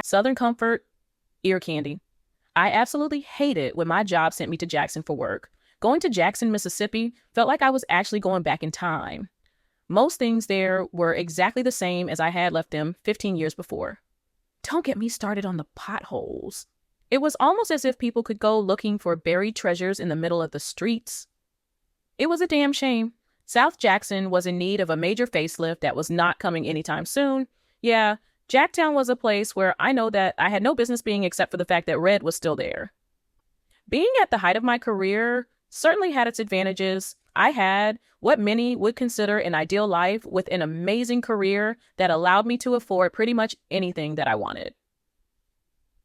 Southern comfort, ear candy. I absolutely hated when my job sent me to Jackson for work. Going to Jackson, Mississippi felt like I was actually going back in time. Most things there were exactly the same as I had left them 15 years before. Don't get me started on the potholes. It was almost as if people could go looking for buried treasures in the middle of the streets. It was a damn shame. South Jackson was in need of a major facelift that was not coming anytime soon. Yeah, Jacktown was a place where I know that I had no business being except for the fact that Red was still there. Being at the height of my career certainly had its advantages. I had what many would consider an ideal life with an amazing career that allowed me to afford pretty much anything that I wanted.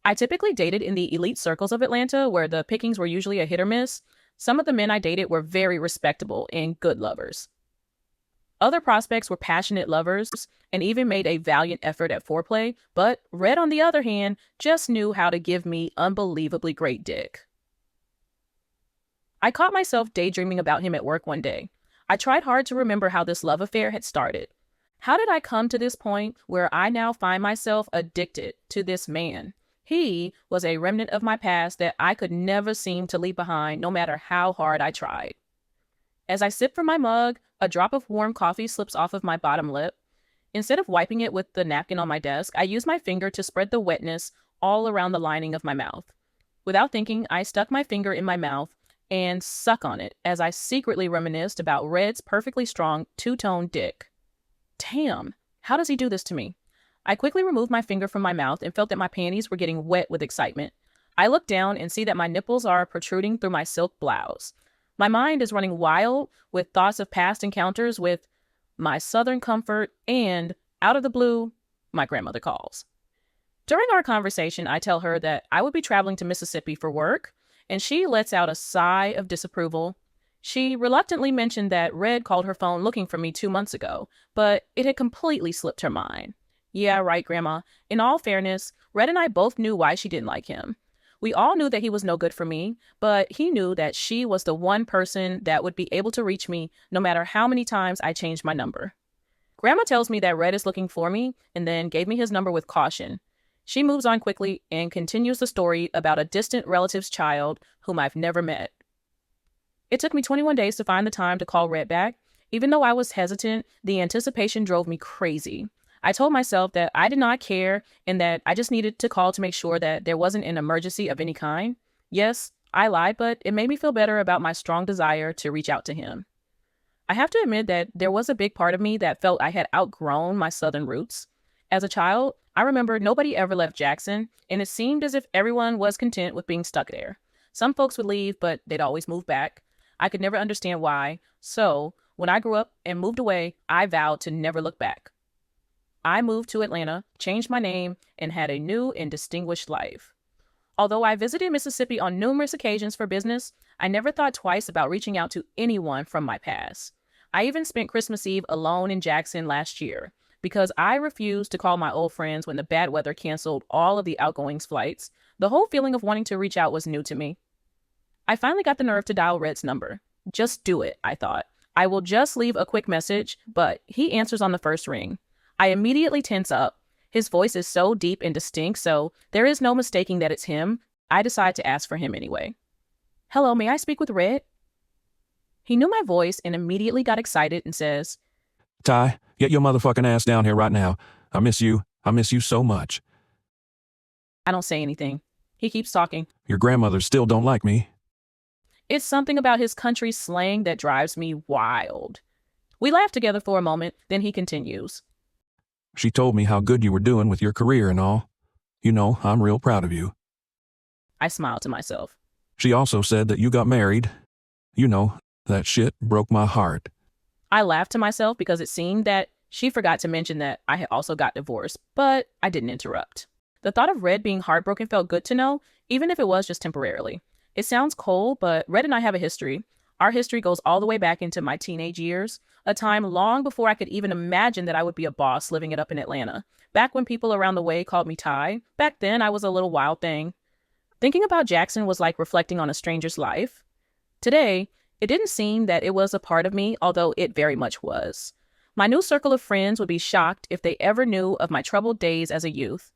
I typically dated in the elite circles of Atlanta, where the pickings were usually a hit or miss. Some of the men I dated were very respectable and good lovers. Other prospects were passionate lovers and even made a valiant effort at foreplay, but Red, on the other hand, just knew how to give me unbelievably great dick. I caught myself daydreaming about him at work one day. I tried hard to remember how this love affair had started. How did I come to this point where I now find myself addicted to this man? He was a remnant of my past that I could never seem to leave behind, no matter how hard I tried. As I sip from my mug, a drop of warm coffee slips off of my bottom lip. Instead of wiping it with the napkin on my desk, I use my finger to spread the wetness all around the lining of my mouth. Without thinking, I stuck my finger in my mouth and suck on it as I secretly reminisced about Red's perfectly strong two-tone dick. Damn, how does he do this to me? I quickly removed my finger from my mouth and felt that my panties were getting wet with excitement. I look down and see that my nipples are protruding through my silk blouse. My mind is running wild with thoughts of past encounters with my Southern comfort and, out of the blue, my grandmother calls. During our conversation, I tell her that I would be traveling to Mississippi for work, and she lets out a sigh of disapproval. She reluctantly mentioned that Red called her phone looking for me 2 months ago, but it had completely slipped her mind. Yeah, right, Grandma. In all fairness, Red and I both knew why she didn't like him. We all knew that he was no good for me, but he knew that she was the one person that would be able to reach me no matter how many times I changed my number. Grandma tells me that Red is looking for me and then gave me his number with caution. She moves on quickly and continues the story about a distant relative's child whom I've never met. It took me 21 days to find the time to call Red back. Even though I was hesitant, the anticipation drove me crazy. I told myself that I did not care and that I just needed to call to make sure that there wasn't an emergency of any kind. Yes, I lied, but it made me feel better about my strong desire to reach out to him. I have to admit that there was a big part of me that felt I had outgrown my Southern roots. As a child, I remember nobody ever left Jackson, and it seemed as if everyone was content with being stuck there. Some folks would leave, but they'd always move back. I could never understand why, so when I grew up and moved away, I vowed to never look back. I moved to Atlanta, changed my name, and had a new and distinguished life. Although I visited Mississippi on numerous occasions for business, I never thought twice about reaching out to anyone from my past. I even spent Christmas Eve alone in Jackson last year because I refused to call my old friends when the bad weather canceled all of the outgoings flights. The whole feeling of wanting to reach out was new to me. I finally got the nerve to dial Red's number. Just do it, I thought. I will just leave a quick message, but he answers on the first ring. I immediately tense up. His voice is so deep and distinct, so there is no mistaking that it's him. I decide to ask for him anyway. Hello, may I speak with Red? He knew my voice and immediately got excited and says, Ty, get your motherfucking ass down here right now. I miss you. I miss you so much. I don't say anything. He keeps talking. Your grandmother still don't like me. It's something about his country slang that drives me wild. We laugh together for a moment, then he continues. She told me how good you were doing with your career and all. You know, I'm real proud of you. I smile to myself. She also said that you got married. You know, that shit broke my heart. I laughed to myself because it seemed that she forgot to mention that I had also got divorced, but I didn't interrupt. The thought of Red being heartbroken felt good to know, even if it was just temporarily. It sounds cold, but Red and I have a history. Our history goes all the way back into my teenage years, a time long before I could even imagine that I would be a boss living it up in Atlanta. Back when people around the way called me Ty, back then I was a little wild thing. Thinking about Jackson was like reflecting on a stranger's life. Today, it didn't seem that it was a part of me, although it very much was. My new circle of friends would be shocked if they ever knew of my troubled days as a youth.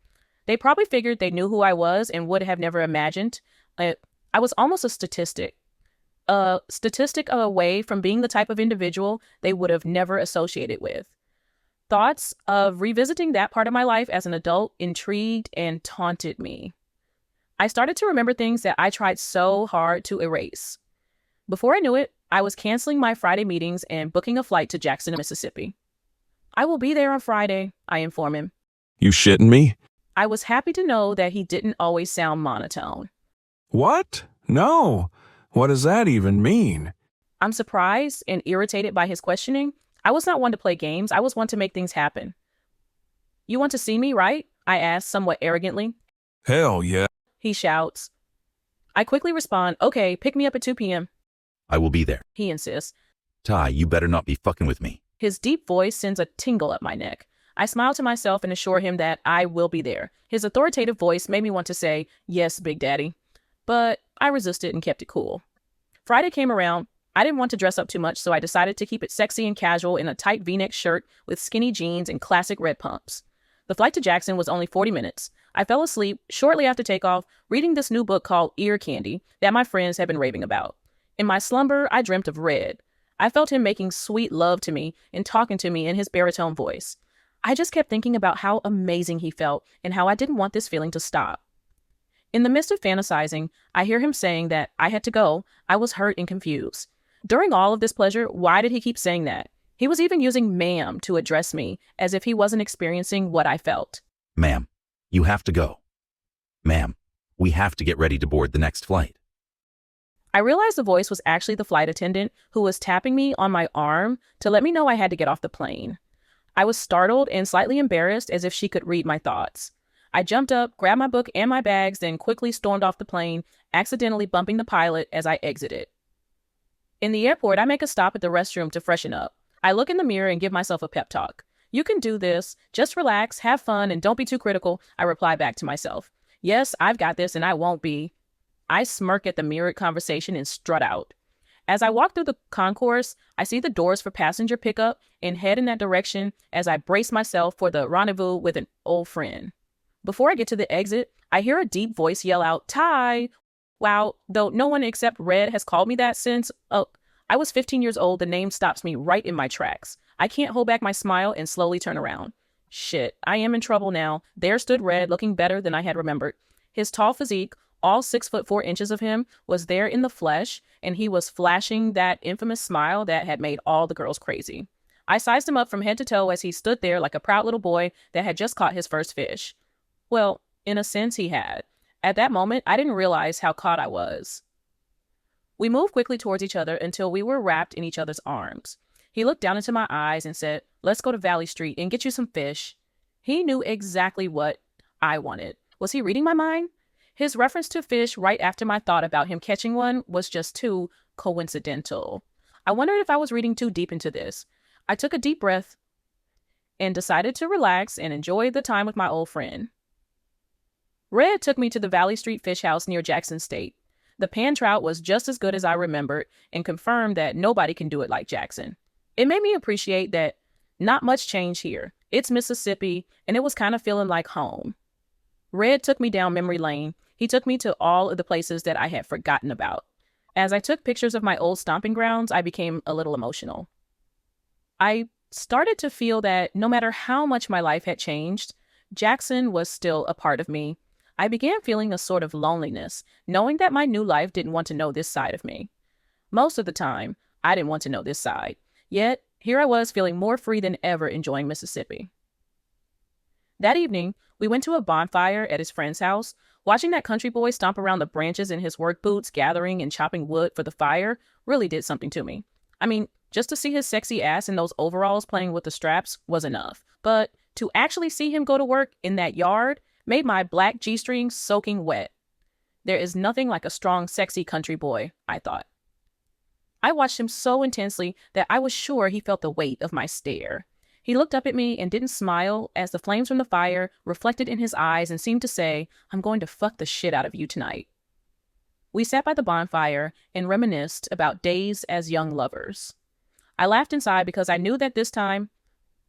They probably figured they knew who I was and would have never imagined. I was almost a statistic away from being the type of individual they would have never associated with. Thoughts of revisiting that part of my life as an adult intrigued and taunted me. I started to remember things that I tried so hard to erase. Before I knew it, I was canceling my Friday meetings and booking a flight to Jackson, Mississippi. I will be there on Friday, I informed him. You shitting me? I was happy to know that he didn't always sound monotone. What? No. What does that even mean? I'm surprised and irritated by his questioning. I was not one to play games. I was one to make things happen. You want to see me, right? I asked somewhat arrogantly. Hell yeah. He shouts. I quickly respond, okay, pick me up at 2 p.m. I will be there. He insists. Ty, you better not be fucking with me. His deep voice sends a tingle up my neck. I smile to myself and assure him that I will be there. His authoritative voice made me want to say, yes, Big Daddy. But I resisted and kept it cool. Friday came around. I didn't want to dress up too much, so I decided to keep it sexy and casual in a tight V-neck shirt with skinny jeans and classic red pumps. The flight to Jackson was only 40 minutes. I fell asleep shortly after takeoff, reading this new book called Ear Candy that my friends had been raving about. In my slumber, I dreamt of Red. I felt him making sweet love to me and talking to me in his baritone voice. I just kept thinking about how amazing he felt and how I didn't want this feeling to stop. In the midst of fantasizing, I hear him saying that I had to go. I was hurt and confused. During all of this pleasure, why did he keep saying that? He was even using ma'am to address me, as if he wasn't experiencing what I felt. Ma'am, you have to go. Ma'am, we have to get ready to board the next flight. I realized the voice was actually the flight attendant who was tapping me on my arm to let me know I had to get off the plane. I was startled and slightly embarrassed, as if she could read my thoughts. I jumped up, grabbed my book and my bags, then quickly stormed off the plane, accidentally bumping the pilot as I exited. In the airport, I make a stop at the restroom to freshen up. I look in the mirror and give myself a pep talk. You can do this. Just relax, have fun, and don't be too critical, I reply back to myself. Yes, I've got this and I won't be. I smirk at the mirrored conversation and strut out. As I walk through the concourse, I see the doors for passenger pickup and head in that direction as I brace myself for the rendezvous with an old friend. Before I get to the exit, I hear a deep voice yell out, Ty! Wow, though no one except Red has called me that since, I was 15 years old, the name stops me right in my tracks. I can't hold back my smile and slowly turn around. Shit, I am in trouble now. There stood Red, looking better than I had remembered. His tall physique, all 6'4" of him, was there in the flesh, and he was flashing that infamous smile that had made all the girls crazy. I sized him up from head to toe as he stood there like a proud little boy that had just caught his first fish. Well, in a sense, he had. At that moment, I didn't realize how caught I was. We moved quickly towards each other until we were wrapped in each other's arms. He looked down into my eyes and said, let's go to Valley Street and get you some fish. He knew exactly what I wanted. Was he reading my mind? His reference to fish right after my thought about him catching one was just too coincidental. I wondered if I was reading too deep into this. I took a deep breath and decided to relax and enjoy the time with my old friend. Red took me to the Valley Street Fish House near Jackson State. The pan trout was just as good as I remembered and confirmed that nobody can do it like Jackson. It made me appreciate that not much changed here. It's Mississippi, and it was kind of feeling like home. Red took me down memory lane. He took me to all of the places that I had forgotten about. As I took pictures of my old stomping grounds, I became a little emotional. I started to feel that no matter how much my life had changed, Jackson was still a part of me. I began feeling a sort of loneliness, knowing that my new life didn't want to know this side of me. Most of the time, I didn't want to know this side. Yet, here I was feeling more free than ever enjoying Mississippi. That evening, we went to a bonfire at his friend's house. Watching that country boy stomp around the branches in his work boots, gathering and chopping wood for the fire, really did something to me. I mean, just to see his sexy ass in those overalls playing with the straps was enough. But to actually see him go to work in that yard made my black G-string soaking wet. There is nothing like a strong, sexy country boy, I thought. I watched him so intensely that I was sure he felt the weight of my stare. He looked up at me and didn't smile as the flames from the fire reflected in his eyes and seemed to say, I'm going to fuck the shit out of you tonight. We sat by the bonfire and reminisced about days as young lovers. I laughed inside because I knew that this time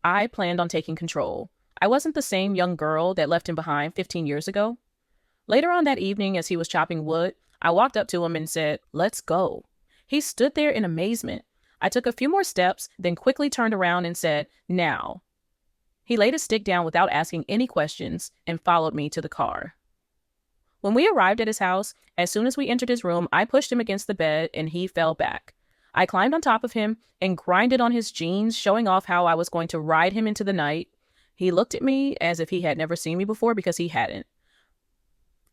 I planned on taking control. I wasn't the same young girl that left him behind 15 years ago. Later on that evening, as he was chopping wood, I walked up to him and said, "Let's go." He stood there in amazement. I took a few more steps, then quickly turned around and said, "Now." He laid his stick down without asking any questions and followed me to the car. When we arrived at his house, as soon as we entered his room, I pushed him against the bed and he fell back. I climbed on top of him and grinded on his jeans, showing off how I was going to ride him into the night. He looked at me as if he had never seen me before because he hadn't.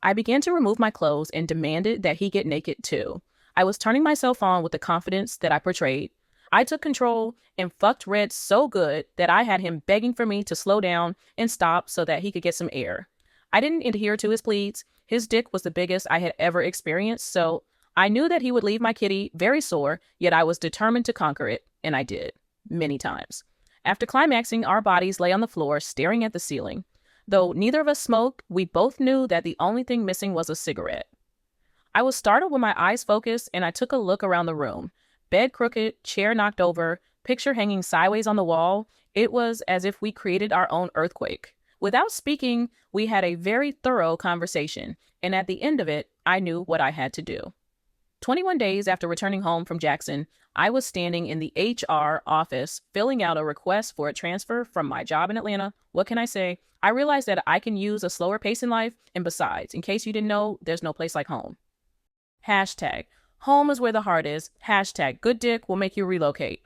I began to remove my clothes and demanded that he get naked too. I was turning myself on with the confidence that I portrayed. I took control and fucked Red so good that I had him begging for me to slow down and stop so that he could get some air. I didn't adhere to his pleas. His dick was the biggest I had ever experienced, so I knew that he would leave my kitty very sore, yet I was determined to conquer it, and I did, many times. After climaxing, our bodies lay on the floor, staring at the ceiling. Though neither of us smoked, we both knew that the only thing missing was a cigarette. I was startled when my eyes focused, and I took a look around the room. Bed crooked, chair knocked over, picture hanging sideways on the wall. It was as if we created our own earthquake. Without speaking, we had a very thorough conversation, and at the end of it, I knew what I had to do. 21 days after returning home from Jackson, I was standing in the HR office filling out a request for a transfer from my job in Atlanta. What can I say? I realized that I can use a slower pace in life, and besides, in case you didn't know, there's no place like home. Hashtag, home is where the heart is. Hashtag, good dick will make you relocate.